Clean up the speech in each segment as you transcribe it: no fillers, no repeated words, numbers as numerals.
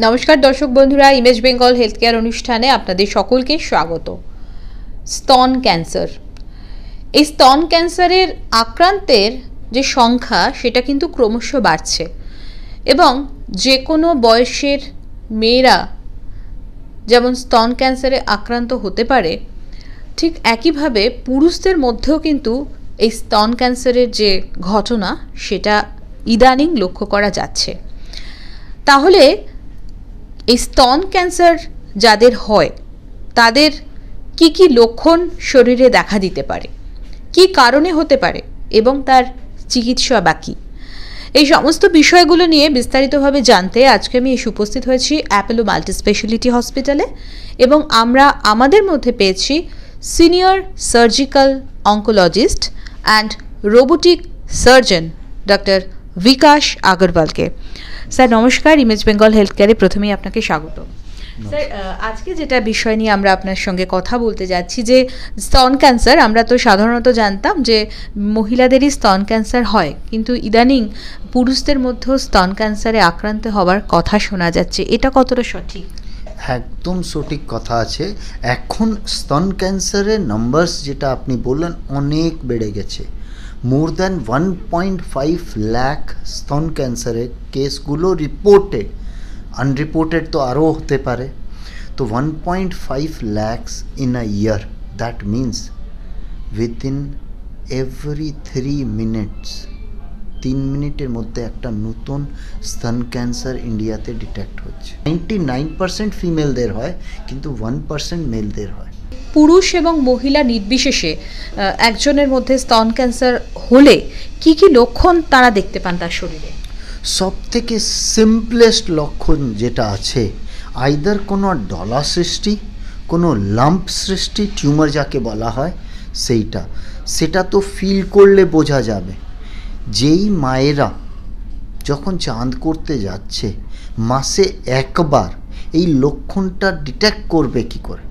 নমস্কার দর্শক বন্ধুরা, ইমেজ বেঙ্গল হেলথ কেয়ার অনুষ্ঠানে আপনাদের সকলকে স্বাগত। স্তন ক্যান্সার, এই স্তন ক্যান্সারের আক্রান্তের যে সংখ্যা সেটা কিন্তু ক্রমশ বাড়ছে এবং যে কোনো বয়সের মেয়েরা যেমন স্তন ক্যান্সারে আক্রান্ত হতে পারে, ঠিক একইভাবে পুরুষদের মধ্যেও কিন্তু এই স্তন ক্যান্সারের যে ঘটনা সেটা ইদানিং লক্ষ্য করা যাচ্ছে। তাহলে এই স্তন ক্যান্সার যাদের হয় তাদের কি কি লক্ষণ শরীরে দেখা দিতে পারে, কি কারণে হতে পারে এবং তার চিকিৎসা বা কী, এই সমস্ত বিষয়গুলো নিয়ে বিস্তারিতভাবে জানতে আজকে আমি এসে উপস্থিত হয়েছি অ্যাপোলো মাল্টি স্পেশালিটি হসপিটালে এবং আমরা আমাদের মধ্যে পেয়েছি senior surgical oncologist and robotic surgeon doctor Bikash আগরওয়ালকে। স্যার নমস্কার, ইমেজ বেঙ্গল হেলথ কেয়ারে প্রথমেই আপনাকে স্বাগত। স্যার, আজকে যেটা বিষয় নিয়ে আমরা আপনার সঙ্গে কথা বলতে যাচ্ছি যে স্তন ক্যান্সার, আমরা তো সাধারণত জানতাম যে মহিলাদেরই স্তন ক্যান্সার হয়, কিন্তু ইদানিং পুরুষদের মধ্যেও স্তন ক্যান্সারে আক্রান্ত হওয়ার কথা শোনা যাচ্ছে, এটা কতটা সঠিক? একদম সঠিক কথা আছে। এখন স্তন ক্যান্সারের নাম্বারস যেটা আপনি বললেন অনেক বেড়ে গেছে। মোর দ্যান 1.5 লাখ স্তন ক্যান্সারের কেসগুলো রিপোর্টেড, আনরিপোর্টেড তো আরও হতে পারে। তো 1.5 lakhs in a year, that means within every 3 minutes, 3 মিনিটের মধ্যে একটা নতুন স্তন ক্যান্সার ইন্ডিয়াতে ডিটেক্ট হচ্ছে। 99% ফিমেলদের হয়, কিন্তু 1% মেলদের হয়। পুরুষ এবং মহিলা নির্বিশেষে একজনের মধ্যে স্তন ক্যান্সার হলে কি কি লক্ষণ তারা দেখতে পান তার শরীরে? সব থেকে সিম্পলেস্ট লক্ষণ যেটা আছে, আইদার কোনো ডলা সৃষ্টি, কোনো লাম্প সৃষ্টি, টিউমার যাকে বলা হয় সেটা তো ফিল করলে বোঝা যাবে। যেই মায়েরা যখন চাঁদ করতে যাচ্ছে মাসে একবার, এই লক্ষণটা ডিটেক্ট করবে কি করে,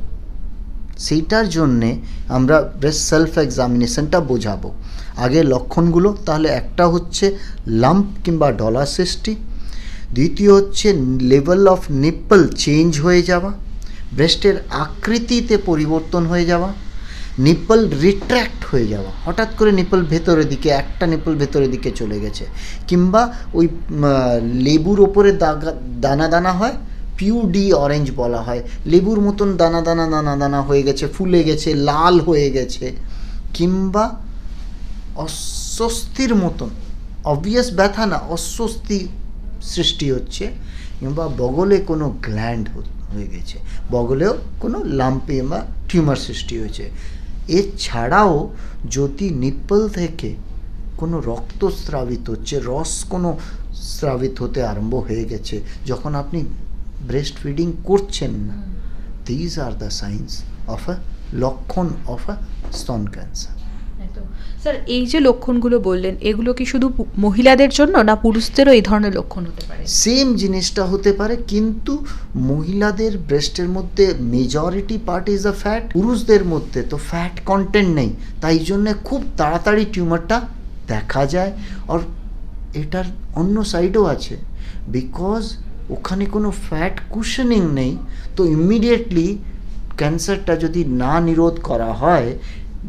সেইটার জন্যে আমরা ব্রেস্ট সেলফ এক্সামিনেশনটা বোঝাবো। আগে লক্ষণগুলো তাহলে একটা হচ্ছে লাম্প কিংবা ডলা সৃষ্টি, দ্বিতীয় হচ্ছে লেভেল অফ নিপল চেঞ্জ হয়ে যাওয়া, ব্রেস্টের আকৃতিতে পরিবর্তন হয়ে যাওয়া, নিপল রিট্র্যাক্ট হয়ে যাওয়া, হঠাৎ করে নিপল ভেতরের দিকে, একটা নিপল ভেতরের দিকে চলে গেছে, কিংবা ওই লেবুর ওপরে দানা দানা হয়, পিউডি অরেঞ্জ বলা হয়, লেবুর মতন দানা দানা দানা দানা হয়ে গেছে, ফুলে গেছে, লাল হয়ে গেছে, কিংবা অস্বস্তির মতন, অবভিয়াস ব্যথা না, অস্বস্তি সৃষ্টি হচ্ছে, কিংবা বগলে কোনো গ্ল্যান্ড হয়ে গেছে, বগলেও কোনো লাম্পি বা টিউমার সৃষ্টি হয়েছে। এছাড়াও যদি নিপল থেকে কোনো রক্ত স্রাবিত হচ্ছে, রস কোনো স্রাবিত হতে আরম্ভ হয়ে গেছে যখন আপনি ব্রেস্ট ফিডিং করছেন না, these are the signs of a লক্ষণ অফ আ স্তন ক্যান্সার। স্যার, এই যে লক্ষণগুলো বললেন এগুলো কি শুধু মহিলাদের জন্য, না পুরুষদেরও এই ধরনের লক্ষণ হতে পারে? সেম জিনিসটা হতে পারে, কিন্তু মহিলাদের ব্রেস্টের মধ্যে majority part is a fat, পুরুষদের মধ্যে তো ফ্যাট কন্টেন্ট নেই, তাই জন্যে খুব তাড়াতাড়ি টিউমারটা দেখা যায়। আর এটার অন্য সাইডও আছে, বিকজ ওখানে কোনো ফ্যাট কুশনিং নেই, তো ইমিডিয়েটলি ক্যান্সারটা যদি না নিরোধ করা হয়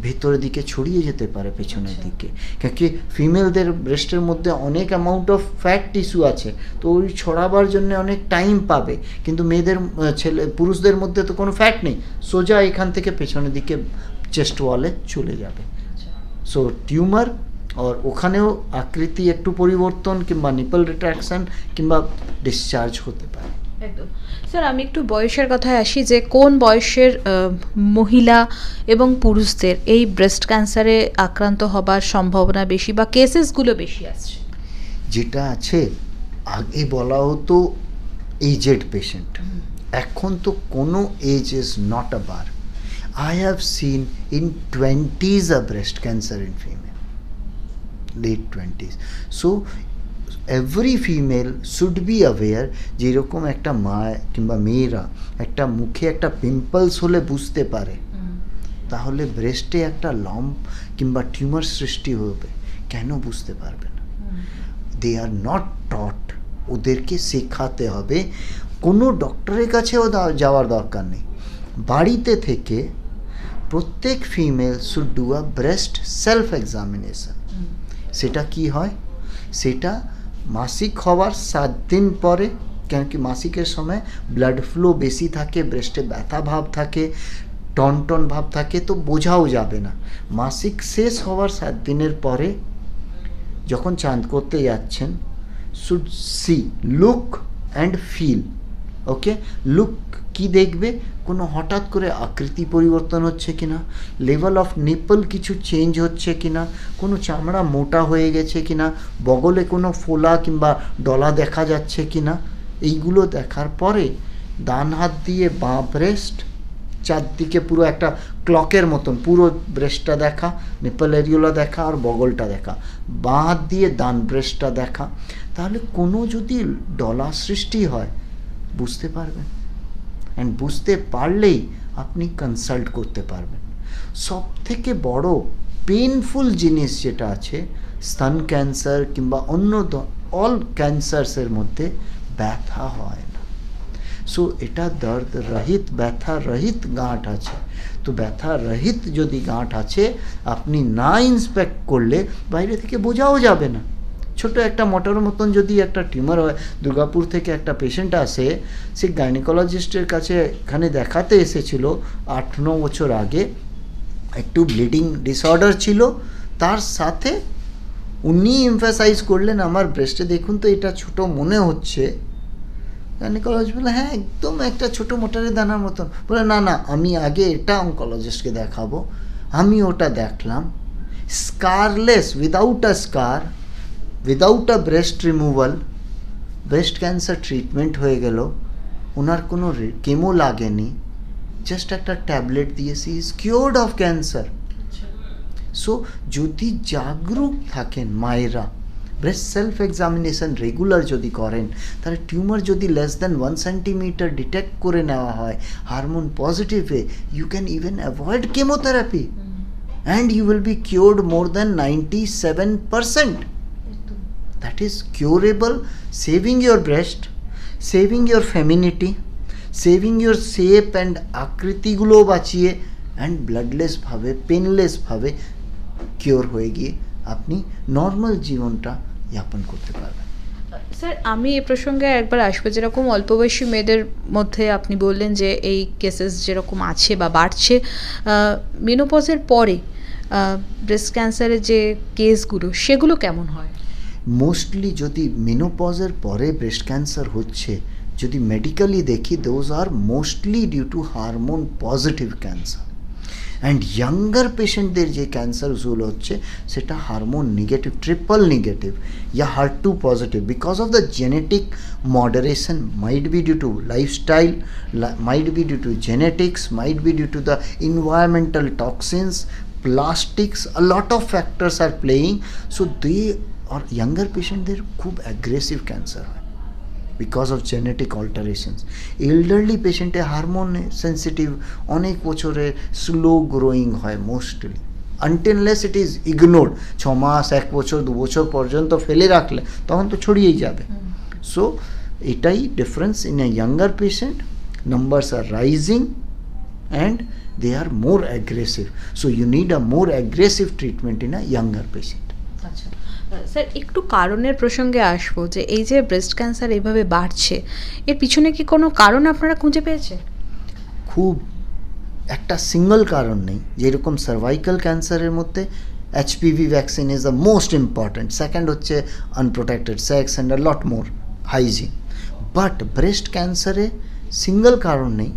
ভেতরের দিকে ছড়িয়ে যেতে পারে পেছনের দিকে, কেন ফিমেলদের ব্রেস্টের মধ্যে অনেক অ্যামাউন্ট অফ ফ্যাট টিস্যু আছে, তো ওই ছড়াবার জন্য অনেক টাইম পাবে, কিন্তু পুরুষদের মধ্যে তো কোনো ফ্যাট নেই, সোজা এখান থেকে পেছনের দিকে চেস্ট ওয়ালে চলে যাবে। সো টিউমার, আর ওখানেও আকৃতি একটু পরিবর্তন, কিংবা নিপল রিট্রাকশন, কিংবা ডিসচার্জ হতে পারে। একদম। স্যার, আমি একটু বয়সের কথায় আসি, যে কোন বয়সের মহিলা এবং পুরুষদের এই ব্রেস্ট ক্যান্সারে আক্রান্ত হবার সম্ভাবনা বেশি বা কেসেসগুলো বেশি আসছে? যেটা আছে, আগে বলা হতো এজেড পেশেন্ট, এখন তো কোনো age is not a bar. I have seen in 20s a breast cancer in female, late 20s. So every female should be aware, যেরকম একটা মা কিংবা মেয়েরা একটা মুখে একটা পিম্পলস হলে বুঝতে পারে, তাহলে ব্রেস্টে একটা লাম্প কিংবা টিউমার সৃষ্টি হবে কেন বুঝতে পারবে না? দে আর নট টট। ওদেরকে শেখাতে হবে কোনো ডক্টরের কাছেও যাওয়ার দরকার নেই, বাড়িতে থেকে প্রত্যেক female should do a breast self examination. সেটা কি হয়, সেটা মাসিক হওয়ার 7 দিন পরে, কেন কি মাসিকের সময় ব্লাড ফ্লো বেশি থাকে, ব্রেস্টে ব্যথা ভাব থাকে, টন টন ভাব থাকে, তো বোঝাও যাবে না। মাসিক শেষ হওয়ার 7 দিনের পরে যখন চাঁদ করতে যাচ্ছেন, should see, look and feel. Okay, look কি দেখবে, কোনো হঠাৎ করে আকৃতি পরিবর্তন হচ্ছে কিনা, লেভেল অফ নিপল কিছু চেঞ্জ হচ্ছে কিনা, কোনো চামড়া মোটা হয়ে গেছে কিনা, বগলে কোনো ফোলা কিংবা ডলা দেখা যাচ্ছে কিনা, এইগুলো দেখার পরে ডান হাত দিয়ে বাঁ ব্রেস্ট চারদিকে পুরো একটা ক্লকের মতন পুরো ব্রেস্টটা দেখা, নিপল এরিওলা দেখা আর বগলটা দেখা, বাঁ হাত দিয়ে ডান ব্রেস্টটা দেখা। তাহলে কোনো যদি ডলা সৃষ্টি হয় বুঝতে পারবেন, অ্যান্ড বুঝতে পারলেই আপনি কনসাল্ট করতে পারবেন। সব থেকে বড় পেনফুল জিনিস যেটা আছে স্তন ক্যান্সার কিংবা অন্য অল ক্যান্সারসের মধ্যে ব্যথা হয় না। সো এটা দর্দ রহিত, ব্যথা রহিত গাঁট আছে। তো ব্যথা রহিত যদি গাঁট আছে, আপনি না ইন্সপেক্ট করলে বাইরে থেকে বোঝাও যাবে না। ছোট একটা মোটর মতন যদি একটা টিউমার হয়, দুর্গাপুর থেকে একটা পেশেন্ট আসে, সে গাইনোকোলজিস্টের কাছে এখানে দেখাতে এসেছিল 8-9 বছর আগে, একটু ব্লিডিং ডিসঅর্ডার ছিল, তার সাথে উনি এমফাসাইজ করলেন আমার ব্রেস্টে দেখুন তো এটা ছোট মনে হচ্ছে। গাইনোকোলজিস্ট বলে হ্যাঁ একদম একটা ছোট মোটরের দানার মতন। বলে না না, আমি আগে এটা অনকোলজিস্টকে দেখাবো। আমি ওটা দেখলাম, scarless, without a scar, without a breast removal, breast cancer treatment হয়ে গেল। ওনার কোনো কেমো লাগেনি, জাস্ট একটা ট্যাবলেট দিয়েছি, is cured of cancer. So যদি জাগরুক থাকেন মায়েরা, ব্রেস্ট সেলফ এক্সামিনেশন রেগুলার যদি করেন, তাহলে টিউমার যদি লেস দ্যান 1 সেন্টিমিটার ডিটেক্ট করে নেওয়া হয় হারমোন পজিটিভে, you can even avoid chemotherapy and you will be cured more than 97%. That is curable, saving your breast, saving your femininity, saving your shape and আকৃতিগুলো বাঁচিয়ে, and bloodless ভাবে, painless ভাবে cure হয়ে গিয়ে আপনি নর্মাল জীবনটা যাপন করতে পারবেন। স্যার আমি এ প্রসঙ্গে একবার আসবো, যেরকম অল্প বয়সী মেয়েদের মধ্যে আপনি বললেন যে এই কেসেস যেরকম আছে বা বাড়ছে, মেনোপজের পরে ব্রেস্ট ক্যান্সারের যে কেসগুলো সেগুলো কেমন হয়? মোস্টলি যদি মেনোপজের পরে ব্রেস্ট ক্যান্সার হচ্ছে, যদি মেডিকেলি দেখি, those are mostly due to hormone positive cancer. And younger পেশেন্টদের যে ক্যান্সারগুলো হচ্ছে সেটা হারমোন নেগেটিভ, ট্রিপল নেগেটিভ या HER2 positive, because of the genetic moderation, might be due to lifestyle, might be due to genetics, might be due to the environmental toxins, plastics, a lot of factors are playing. So they or younger পেশেন্টদের খুব aggressive cancer হয় because of genetic alterations. Elderly পেশেন্টে hormone sensitive, অনেক বছরে slow growing হয় mostly, until unless it is ignored. 6 মাস, 1 বছর, 2 বছর পর্যন্ত ফেলে রাখলে তখন তো ছড়িয়েই যাবে। সো এটাই difference in a younger patient, numbers are rising and they are more aggressive, so you need a more aggressive treatment in a younger patient. আচ্ছা স্যার, একটু কারণের প্রসঙ্গে আসবো, যে এই যে ব্রেস্ট ক্যান্সার এইভাবে বাড়ছে, এর পিছনে কি কোনো কারণ আপনারা খুঁজে পেয়েছে? খুব একটা সিঙ্গল কারণ নেই। যেরকম সার্ভাইকাল ক্যান্সারের মধ্যে HPV vaccine is the most important, second হচ্ছে unprotected sex and a lot more hygiene. But breast ক্যান্সারে সিঙ্গল কারণ নেই।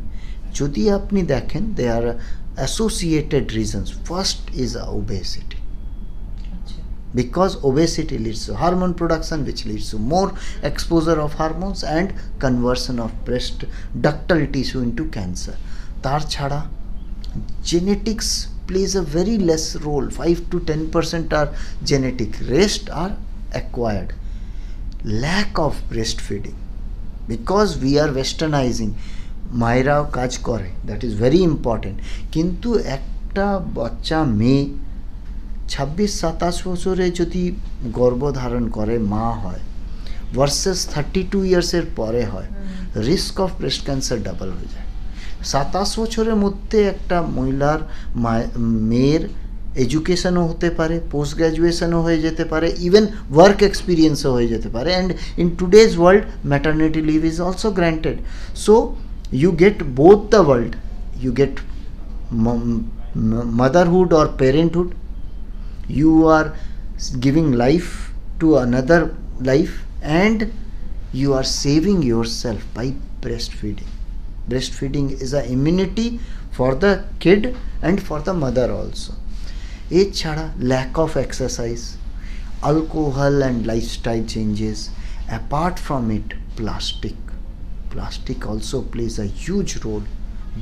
যদি আপনি দেখেন, they are associated reasons. First is obesity, because obesity leads to hormone production, which leads to more exposure of hormones and conversion of breast ductal tissue into cancer. তার ছাড়া genetics plays a very less role, 5 to 10% are genetic, rest are acquired. Lack of breastfeeding, because we are westernizing, মায়েরাও কাজ করে, that is very important. কিন্তু একটা বাচ্চা মেয়ে 26-27 বছরে যদি গর্ভধারণ করে, মা হয়, ভার্সেস 32 ইয়ার্সের পরে হয়, risk of breast cancer double হয়ে যায়। 27 বছরের মধ্যে একটা মহিলার মেয়ের এডুকেশনও হতে পারে, পোস্ট গ্র্যাজুয়েশনও হয়ে যেতে পারে, ইভেন ওয়ার্ক এক্সপিরিয়েন্সও হয়ে যেতে পারে, and in today's world maternity leave is also granted. So you get both the world, you get motherhood or parenthood, you are giving life to another life, and you are saving yourself by breastfeeding. Breastfeeding is a immunity for the kid and for the mother also. এছাড়া lack of exercise, alcohol and lifestyle changes, apart from it plastic also plays a huge role.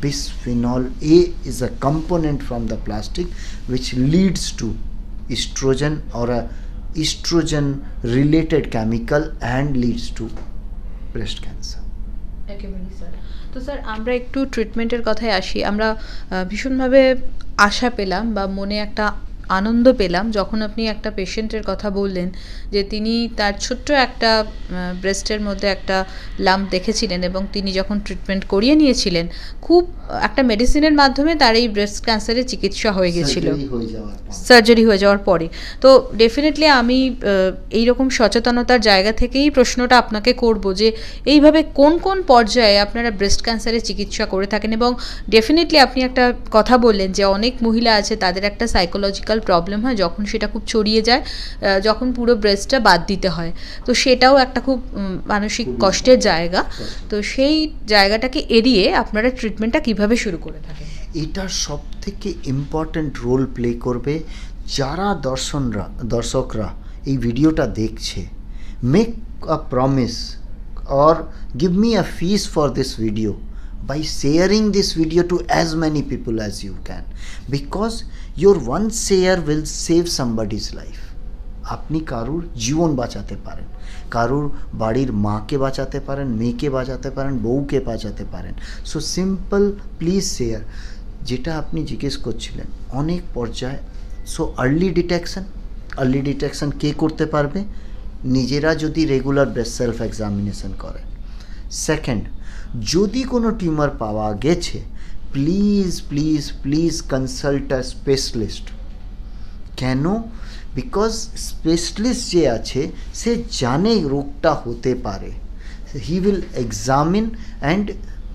Bisphenol A is a component from the plastic which leads to estrogen or a estrogen related chemical and leads to breast cancer. একেবারেই sir. তো sir আমরা একটু ট্রিটমেন্টের কথায় আসি। আমরা ভীষণভাবে আশা পেলাম বা মনে একটা আনন্দ পেলাম যখন আপনি একটা পেশেন্টের কথা বললেন যে তিনি তার ছোট্ট একটা ব্রেস্টের মধ্যে একটা লাম্প দেখেছিলেন এবং তিনি যখন ট্রিটমেন্ট করিয়ে নিয়েছিলেন খুব একটা মেডিসিনের মাধ্যমে তার এই ব্রেস্ট ক্যান্সারের চিকিৎসা হয়ে গেছিল সার্জারি হয়ে যাওয়ার পরে। তো ডেফিনেটলি আমি এইরকম সচেতনতার জায়গা থেকেই প্রশ্নটা আপনাকে করব যে এইভাবে কোন কোন পর্যায়ে আপনারা ব্রেস্ট ক্যান্সারের চিকিৎসা করে থাকেন, এবং ডেফিনেটলি আপনি একটা কথা বললেন যে অনেক মহিলা আছে তাদের একটা সাইকোলজিক্যাল প্রবলেম হয় যখন সেটা খুব ছড়িয়ে যায়, যখন পুরো ব্রেস্টটা বাদ দিতে হয়, তো সেটাও একটা খুব মানসিক কষ্টের জায়গা। তো সেই জায়গাটাকে এড়িয়ে আপনারা ট্রিটমেন্টটা কিভাবে শুরু করে থাকেন? এটা সব থেকে ইম্পর্ট্যান্ট রোল প্লে করবে যারা দর্শকরা এই ভিডিওটা দেখছে। Make a promise or give me a fees for this video by sharing this video to as many people as you can, because your one share will save somebody's life. আপনি কারুর জীবন বাঁচাতে পারেন, কারুর বাড়ির মাকে বাঁচাতে পারেন, মেয়েকে বাঁচাতে পারেন, বউকে বাঁচাতে পারেন। So simple, please share. যেটা আপনি জিজ্ঞেস করছিলেন অনেক পর্যায়ে, সো আর্লি ডিটেকশন কে করতে পারবে? নিজেরা যদি রেগুলার ব্রেস্ট সেলফ এক্সামিনেশন করে। সেকেন্ড, যদি কোনো টিউমার পাওয়া গেছে, please please please consult a specialist. কেন? বিকজ স্পেশালিস্ট যে আছে সে জানে রোগটা হতে পারে। He will examine and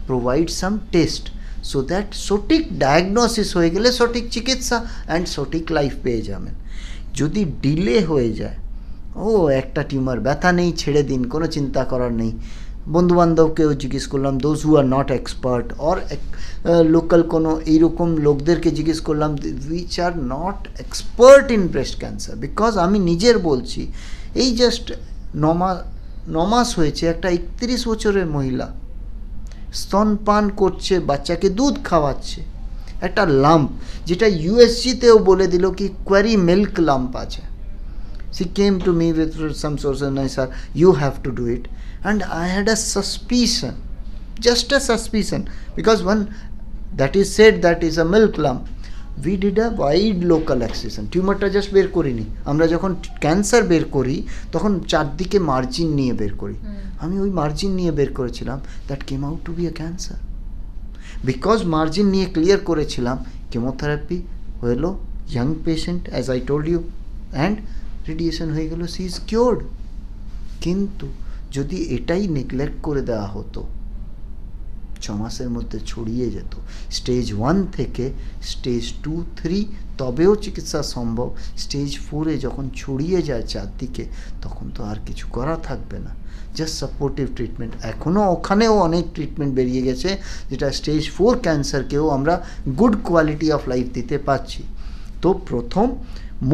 provide some test so that সঠিক ডায়াগনোসিস হয়ে গেলে সঠিক চিকিৎসা অ্যান্ড সঠিক লাইফ পেয়ে যাবেন। যদি ডিলে হয়ে যায়, একটা টিউমার, ব্যথা নেই, ছেড়ে দিন, কোনো চিন্তা করার নেই, বন্ধুবান্ধবকেও জিজ্ঞেস করলাম, those who are not expert, or local কোনো এইরকম লোকদেরকে জিজ্ঞেস করলাম which are not expert in breast cancer. Because আমি নিজের বলছি, এই জাস্ট 9 মাস হয়েছে, একটা 31 বছরের মহিলা স্তনপান করছে, বাচ্চাকে দুধ খাওয়াচ্ছে, একটা লাম্প যেটা ইউএসজিতেও বলে দিল কি কোয়ারি মিল্ক লাম্প আছে। She came to me with some source and I said, you have to do it. And I had a suspicion, just a suspicion, because one that is said that is a milk lump. We did a wide local excision. টিউমারটা just বের করিনি। আমরা যখন cancer বের করি তখন চারদিকে margin নিয়ে বের করি। আমি ওই মার্জিন নিয়ে বের করেছিলাম, that came out to be a cancer. Because margin নিয়ে ক্লিয়ার করেছিলাম, কেমোথেরাপি হলো, young patient as I told you, and radiation হয়ে গেল, সি ইজ কিওর্ড। কিন্তু যদি এটাই নেগলেক্ট করে দেওয়া হতো, 6 মাসের মধ্যে ছড়িয়ে যেত স্টেজ 1 থেকে স্টেজ 2, 3, তবেও চিকিৎসা সম্ভব। স্টেজ 4-এ যখন ছড়িয়ে যায় চারদিকে, তখন তো আর কিছু করা থাকবে না, জাস্ট সাপোর্টিভ ট্রিটমেন্ট। এখনও ওখানেও অনেক ট্রিটমেন্ট বেরিয়ে গেছে যেটা স্টেজ 4 ক্যান্সারকেও আমরা গুড কোয়ালিটি অফ লাইফ দিতে পারছি। তো প্রথম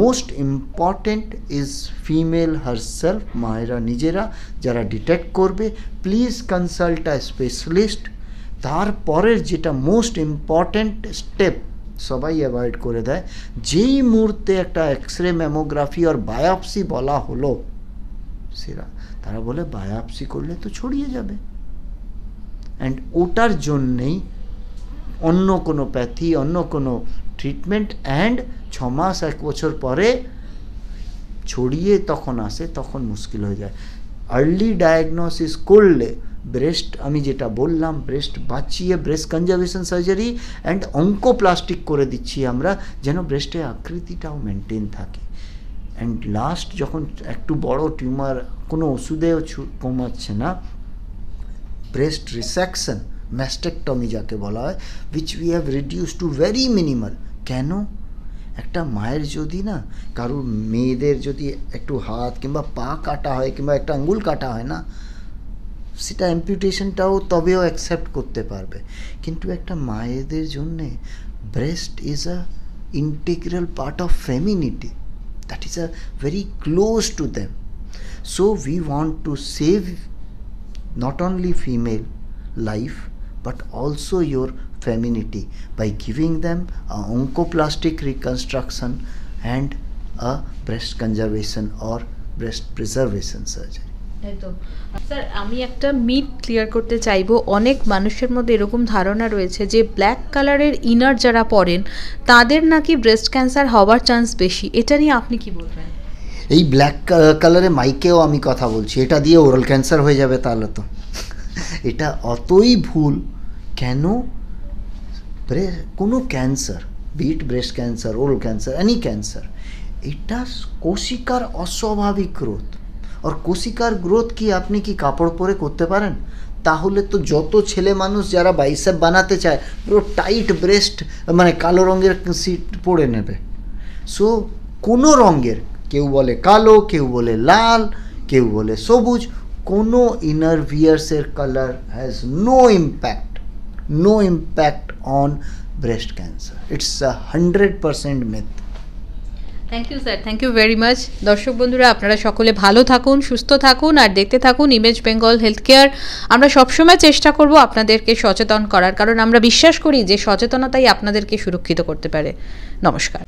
most important is female herself, মায়েরা নিজেরা যারা ডিটেক্ট করবে, প্লিজ কনসাল্ট আ স্পেশালিস্ট। তারপরের যেটা মোস্ট ইম্পর্টেন্ট স্টেপ সবাই অ্যাভয়েড করে দেয়, যেই মুহূর্তে একটা এক্সরে, ম্যামোগ্রাফি আর বায়োপসি বলা হলো, তারা বলে বায়োপসি করলে তো ছড়িয়ে যাবে, অ্যান্ড ওটার জন্যেই অন্য কোনো প্যাথি, অন্য কোনো ট্রিটমেন্ট, অ্যান্ড 6 মাস 1 বছর পরে ছড়িয়ে তখন আসে, তখন মুশকিল হয়ে যায়। আর্লি ডায়াগনোসিস করলে ব্রেস্ট, আমি যেটা বললাম, ব্রেস্ট বাঁচিয়ে breast conservation surgery and oncoplastic করে দিচ্ছি আমরা, যেন ব্রেস্টের আকৃতিটাও মেনটেন থাকে। অ্যান্ড লাস্ট যখন একটু বড় টিউমার কোনো ওষুধেও কমাচ্ছে না, ব্রেস্ট রিসেকশন, ম্যাস্টেকটমি যাকে বলা হয়, which we have reduce to very minimal. কেন? একটা মায়ের যদি না, কারোর মেয়েদের যদি একটু হাত কিংবা পা কাটা হয় কিংবা একটা আঙ্গুল কাটা হয় না, সেটা অ্যাম্পিউটেশনটাও তবেও অ্যাকসেপ্ট করতে পারবে, কিন্তু একটা মায়েদের জন্যে breast is a integral part of femininity, that is a very close to them. So we want to save not only female life but also your femininity by giving them a oncoplastic reconstruction and a breast conservation or breast preservation surgery. Sir, আমি একটা myth clear করতে চাইবো। অনেক মানুষের মধ্যে এরকম ধারণা রয়েছে যে ব্ল্যাক কালারের ইনার যারা পরেন তাদের নাকি ব্রেস্ট ক্যান্সার হওয়ার চান্স বেশি। এটা নিয়ে আপনি কি বলবেন? এই ব্ল্যাক কালারে মাইকেও আমি কথা বলছি, এটা দিয়ে ওরাল ক্যান্সার হয়ে যাবে, তাহলে তো এটা অতই ভুল। কেন? কোনো cancer, be it breast cancer, oral cancer, any cancer, এটা কোশিকার অস্বাভাবিক গ্রোথ। আর কোশিকার গ্রোথ কি আপনি কি কাপড় পরে করতে পারেন? তাহলে তো যত ছেলে মানুষ যারা বাইসেপ বানাতে চায় পুরো টাইট ব্রেস্ট, মানে কালো রঙের সিট পরে নেবে। সো কোনো রঙের, কেউ বলে কালো, কেউ বলে লাল, কেউ বলে সবুজ, কোনো ইনার ভিয়ার্সের colour has no impact on breast cancer. It's a 100% myth. Thank you sir, thank you very much. দর্শক বন্ধুরা, আপনারা সকলে ভালো থাকুন, সুস্থ থাকুন আর দেখতে থাকুন ইমেজ বেঙ্গল হেলথ কেয়ার। আমরা সবসময় চেষ্টা করব আপনাদেরকে সচেতন করার, কারণ আমরা বিশ্বাস করি যে সচেতনতাই আপনাদেরকে সুরক্ষিত করতে পারে। নমস্কার।